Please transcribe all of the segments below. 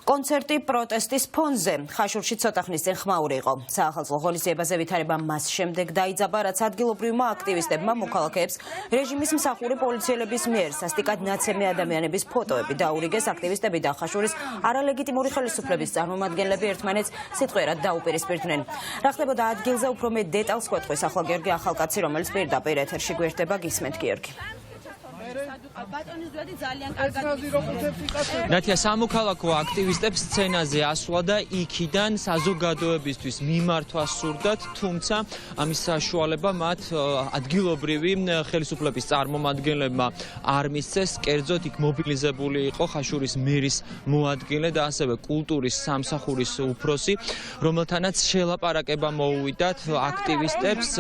კონცერტი პროტესტის ფონზე ხაშურში ცოტა ხნის წინ ხმაური იყო. საახალწლო ღონისძიებაზე ვითარება მას შემდეგ დაიძაბა, რაც ადგილობრივმა აქტივისტებმა მოქალაქეებს რეჟიმის მსახური პოლიციელების მიერ სასტიკად ნაცემი ადამიანების ფოტოები დაურიგეს. აქტივისტები და ხაშურის არალეგიტიმური ხელისუფლების წარმომადგენლები ერთმანეთს სიტყვიერად დაუპირისპირდნენ. რა ხდებოდა ადგილზე უფრო მეტ დეტალს გვეტყვის ახლა გიორგი ახალკაცი, რომელიც პირდაპირ ეთერში გვერდება. გისმენთ გიორგი. ნათია, სამოქალაქო აქტივისტებს სცენაზე ასვლა და იქიდან საზოგადოებისთვის მიმართვა სურდათ, თუმცა ამის საშუალება მათ ადგილობრივი ხელისუფლების წარმომადგენლებმა არ მისცეს. კერძოდ იქ მობილიზებული იყო ხაშურის მერის მოადგილე და ასევე კულტურის სამსახურის უფროსი, რომელთანაც შელაპარაკება მოუვიდათ აქტივისტებს,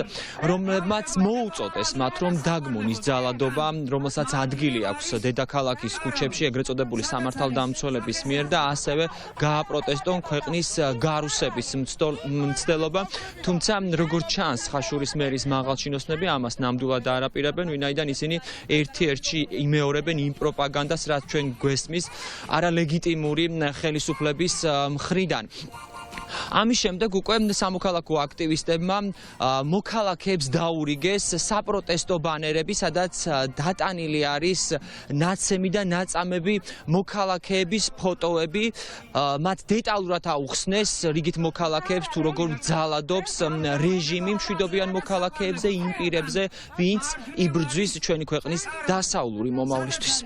რომლებმაც მოუწოდეს მათ, რომ დაგმონ ის ძალადობა, რომელსაც ადგილი აქვს დედაქალაქის ქუჩებში ეგრეთ წოდებული სამართალდამცველების მიერ და ასევე გააპროტესტონ ქვეყნის გარუსების მცდელობა. თუმცა როგორც ჩანს, ხაშურის მერის მაღალჩინოსნები ამას ნამდვილად არ აპირებენ, ვინაიდან ისინი ერთ-ერთში იმეორებენ იმ პროპაგანდას, რაც ჩვენ გვესმის არალეგიტიმური ხელისუფლების მხრიდან. ამის შემდეგ უკვე სამოქალაქო აქტივისტებმა მოქალაქეებს დაურიგეს საპროტესტო ბანერები, სადაც დატანილი არის ნაცემი და ნაწამები მოქალაქეების ფოტოები. მათ დეტალურად აუხსნეს რიგით მოქალაქეებს თუ როგორ ძალადობს რეჟიმი მშვიდობიან მოქალაქეებზე, იმ პირებზე, ვინც იბრძვის ჩვენი ქვეყნის დასავლური მომავლისთვის.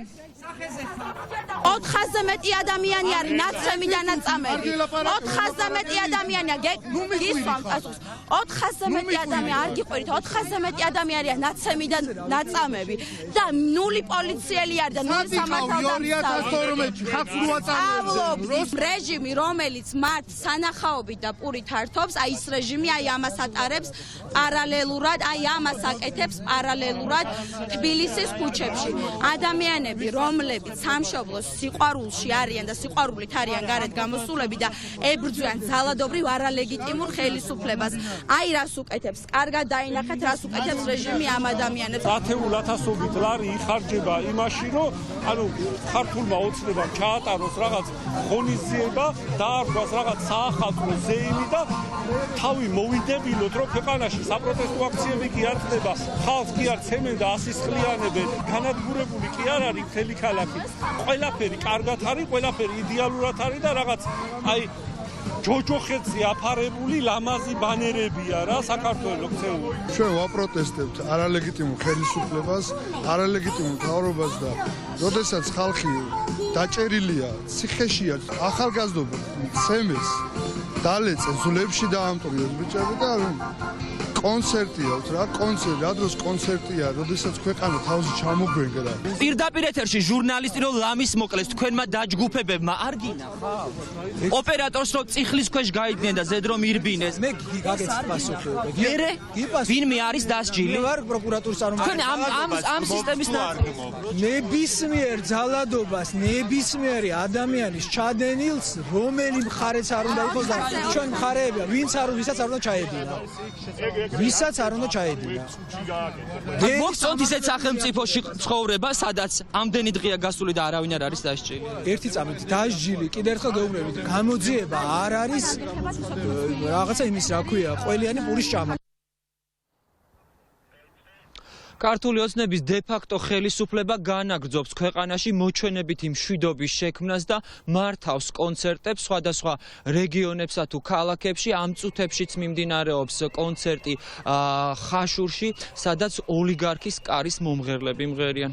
400-ზე მეტი ადამიანი არის ნაცემი და ნაწამები. 400-ზე მეტი ადამიანია, გისვამთ პასუხს. 400-ზე მეტი ადამიანი, არ გიყვირით, 400-ზე მეტი ადამიანი არის ნაცემი და ნაწამები და ნული პოლიციელი არის და ნული სამართალდამცავი. რეჟიმი, რომელიც მათ სანახაობით და პურით ართობს, აი ეს რეჟიმი აი ამას ატარებს პარალელურად, აი ამას აკეთებს პარალელურად თბილისის ქუჩებში. ადამიანები, რომლებიც სამშობლოს სიყვარულში არიან და სიყვარულით არიან გარეთ გამოსულები და ებრძვიან ძალადობრივ არალეგიტიმურ ხელისუფლებას. აი რას უკეთებს, კარგად დაინახეთ, რას უკეთებს რეჟიმი ამ ადამიანებს. ათეულ ათასობით ლარი იხარჯება იმაში, რომ ანუ ქართულმა ოცნებამ ჩაატაროს რაღაც ღონისძიება, დაარქვას რაღაც საახალწლო ზეიმი და თავი მოვიდებილოთ, რომ ქვეყანაში საპროტესტო აქციები კი არ ხდება, ხალხს კი არ ცემენ და ასისხლიანებენ, განადგურებული კი არ არის მთელი ქალაქი. ყველაფერი კარგად არის, ყველაფერი იდეალურად არის და რაღაც აი ჯოჯოხეთზე აფარებული ლამაზი ბანერებია რა საქართველოს ქცეული. ჩვენ ვაპროტესტებთ არალეგიტიმურ ხელისუფლებას, არალეგიტიმურ მთავრობას და როდესაც ხალხი დაჭერილია, ციხეშია, ახალგაზრდობა ცემეს, დალეწეს, ზულებში დაამტვრიეს ბიჭები და კონცერტი აქვს რა, კონცერტი, რა დროს კონცერტია, როდესაც ქვეყანა თავზე ჩამოგვენგრა. პირდაპირ ეთერში ჟურნალისტი რომ ლამის მოკლეს თქვენმა დაჯგუფებებმა არ გინახავთ? ოპერატორს რომ წიხლის ქვეშ გაიდნენ და ზედ რომ ირბინეს. მე გაგეცით პასუხი. მერე? ვინმე არის დასჯილი? ვარ პროკურატურის თქვენ ამ სისტემის ნებისმიერ ძალადობას, ნებისმიერი ადამიანის ჩადენილს, რომელი მხარეც არ უნდა იყოს და ჩვენ მხარეებია, ვისაც არ უნდა ჩაედინა. ვისაც არ უნდა ჩაედინა. მოგწონთ ისეთ სახელმწიფოში ცხოვრება, სადაც ამდენი დღეა გასული და არავინ არ არის დასჯილი. ერთი წამით დასჯილი, კიდევ ერთხელ გეუბნებით, გამოძიება არ არის რაღაცა იმის, რა ქვია, ყველიანი პურის ჭამა. ქართული ოცნების დე-ფაქტო ხელისუფლება განაგრძობს ქვეყანაში მოჩვენებითი მშვიდობის შექმნას და მართავს კონცერტებს სხვადასხვა რეგიონებსა თუ ქალაქებში. ამ წუთებშიც მიმდინარეობს კონცერტი ხაშურში, სადაც ოლიგარქის კარის მომღერლები მღერიან.